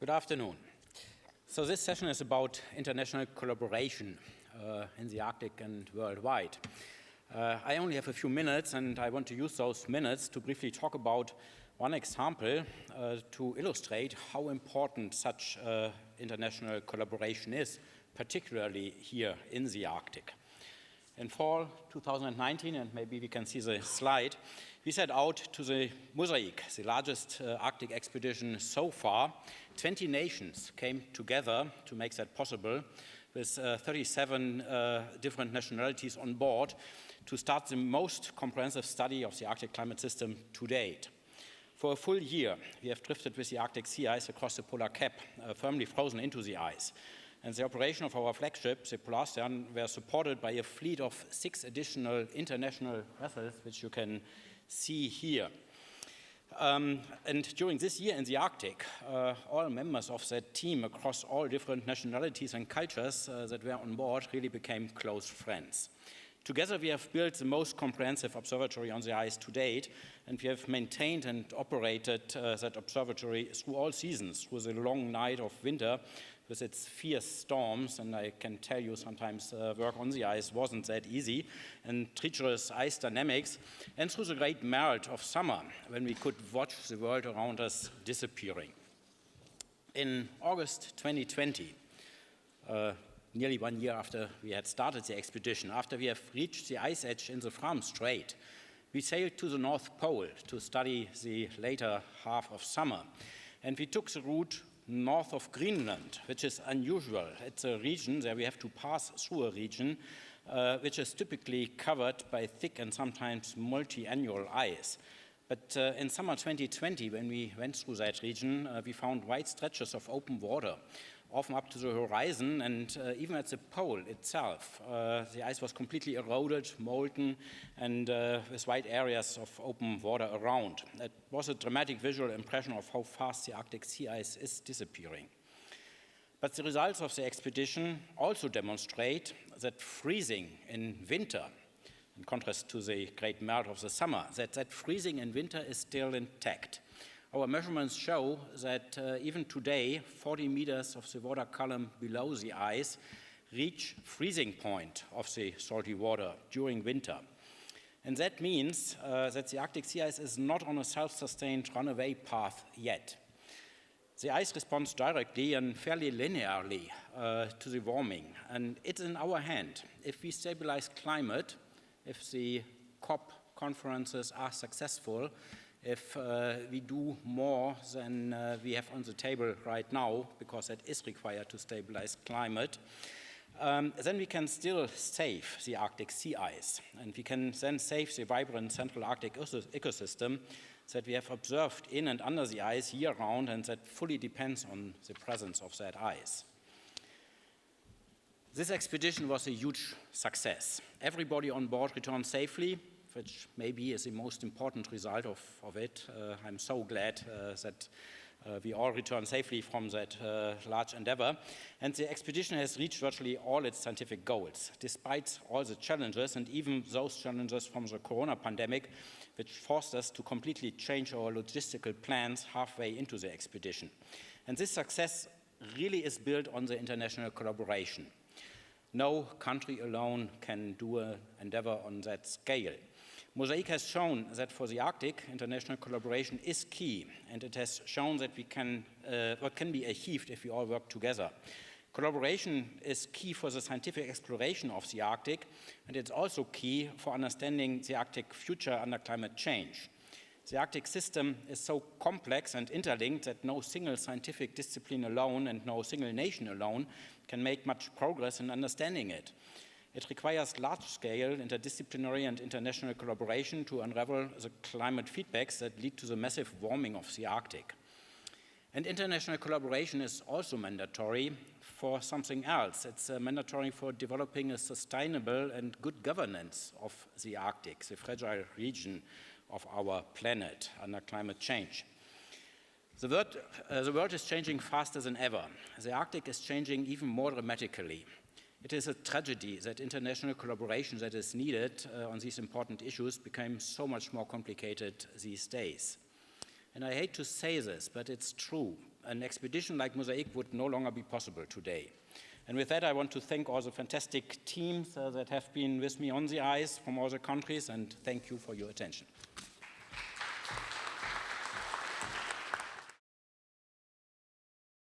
Good afternoon. So this session is about international collaboration in the Arctic and worldwide. I only have a few minutes, and I want to use those minutes to briefly talk about one example to illustrate how important such international collaboration is, particularly here in the Arctic. In fall 2019, and maybe we can see the slide, we set out to the MOSAiC, the largest Arctic expedition so far. 20 nations came together to make that possible, with 37 different nationalities on board, to start the most comprehensive study of the Arctic climate system to date. For a full year, we have drifted with the Arctic sea ice across the polar cap, firmly frozen into the ice. And the operation of our flagship, the Polarstern, were supported by a fleet of 6 additional international vessels, which you can see here. And during this year in the Arctic, all members of that team across all different nationalities and cultures that were on board really became close friends. Together, we have built the most comprehensive observatory on the ice to date, and we have maintained and operated that observatory through all seasons, through the long night of winter, with its fierce storms, and I can tell you sometimes work on the ice wasn't that easy, and treacherous ice dynamics, and through the great melt of summer, when we could watch the world around us disappearing. In August 2020, nearly 1 year after we had started the expedition, after we have reached the ice edge in the Fram Strait, we sailed to the North Pole to study the later half of summer, and we took the route north of Greenland, which is unusual. It's a region that we have to pass through a region which is typically covered by thick and sometimes multi-annual ice. But in summer 2020, when we went through that region, we found wide stretches of open water, often up to the horizon, and even at the pole itself, the ice was completely eroded, molten, and with wide areas of open water around. It was a dramatic visual impression of how fast the Arctic sea ice is disappearing. But the results of the expedition also demonstrate that freezing in winter, in contrast to the great melt of the summer, that freezing in winter is still intact. Our measurements show that even today, 40 meters of the water column below the ice reach freezing point of the salty water during winter. And that means that the Arctic sea ice is not on a self-sustained runaway path yet. The ice responds directly and fairly linearly to the warming, and it's in our hand. If we stabilize climate, if the COP conferences are successful, if we do more than we have on the table right now, because that is required to stabilize climate, then we can still save the Arctic sea ice. And we can then save the vibrant central Arctic ecosystem that we have observed in and under the ice year-round, and that fully depends on the presence of that ice. This expedition was a huge success. Everybody on board returned safely, which maybe is the most important result of it. I'm so glad that we all returned safely from that large endeavor. And the expedition has reached virtually all its scientific goals, despite all the challenges, and even those challenges from the corona pandemic, which forced us to completely change our logistical plans halfway into the expedition. And this success really is built on the international collaboration. No country alone can do an endeavor on that scale. MOSAiC has shown that for the Arctic, international collaboration is key, and it has shown that what can be achieved if we all work together. Collaboration is key for the scientific exploration of the Arctic, and it's also key for understanding the Arctic future under climate change. The Arctic system is so complex and interlinked that no single scientific discipline alone and no single nation alone can make much progress in understanding it. It requires large-scale interdisciplinary and international collaboration to unravel the climate feedbacks that lead to the massive warming of the Arctic. And international collaboration is also mandatory for something else. It's mandatory for developing a sustainable and good governance of the Arctic, the fragile region of our planet under climate change. The world is changing faster than ever. The Arctic is changing even more dramatically. It is a tragedy that international collaboration that is needed on these important issues became so much more complicated these days. And I hate to say this, but it's true. an expedition like MOSAiC would no longer be possible today. And with that, I want to thank all the fantastic teams that have been with me on the ice from all the countries, and thank you for your attention.